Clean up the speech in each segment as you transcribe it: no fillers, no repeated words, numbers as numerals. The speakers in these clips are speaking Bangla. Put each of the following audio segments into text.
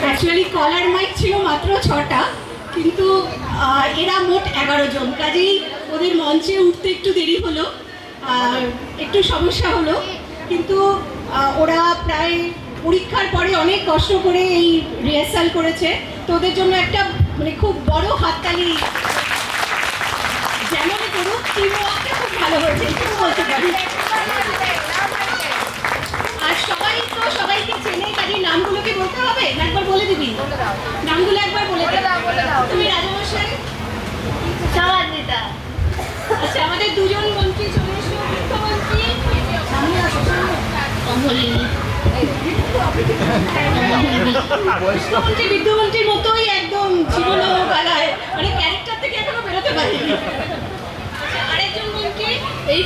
অ্যাকচুয়ালি কলার মাইক ছিল মাত্র 6টা, কিন্তু এরা মোট 11 জন, কাজেই ওদের মঞ্চে উঠতে একটু দেরি হলো, একটু সমস্যা হলো, কিন্তু ওরা প্রায় পরীক্ষার পরে অনেক কষ্ট করে এই রিহার্সাল করেছে। তো ওদের জন্য একটা মানে খুব বড় হাততালি, যেমন করুক টিমওয়ার্কটা খুব ভালো হয়েছে একটু বলতে পারি। আর সবাইকে চেনে, কাজেই নামগুলোকে বলতে হবে না, একবার বলে দিবি নামগুলো, একবার বলে দাও। তুমি রাজামশাই, আচ্ছা আমাদের দুজন মন্ত্রী চলে এসো, মুখ্যমন্ত্রী মুখ্যমন্ত্রী বিদ্যুমন্ত্রীর মতোই একদম জীবন গালায়, মানে ক্যারেক্টার থেকে এখনো বেরোতে পারিনি। আরেকজন মন্ত্রী এই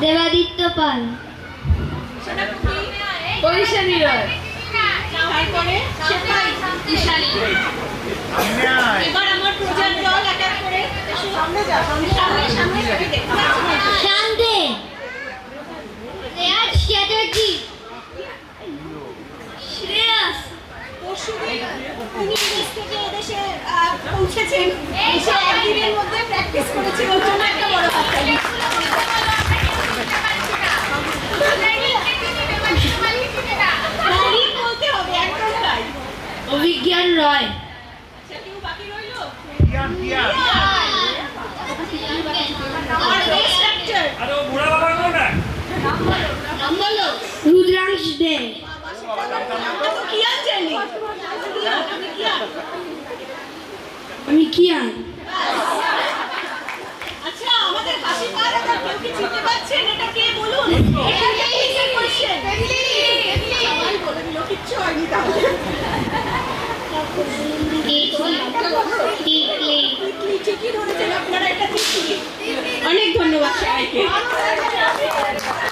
দেবাদিত্য পাল, বৈশালী রয়, তারপরে এবার আমার প্রজার দল এক এক করে সামনে শান্তে, রেয়াজ চ্যাটার্জি, শ্রেয়াস, পরশুদিন উনি বিদেশ থেকে এদেশে পৌঁছেছেন, এসে একদিনের মধ্যে প্র্যাকটিস করেছেন, ওর জন্য একটা বড় হাততালি। তারিখ বলতে হবে, একদম তাই। অভিজ্ঞান রয়, কেউ বাকি রইলো? নাম বলো। রুদ্রাংশ দে, আমি কিয়ান। আচ্ছা আমাদের হাসি কার, এটা কেউ কি চিনতে পারছেন? এটা কে বলুন? সবাই বলে দিল, কিচ্ছু হয়নি তাহলে। ঠিকই ধরেছেন আপনারা, এটা ঠিক। অনেক ধন্যবাদ সবাইকে।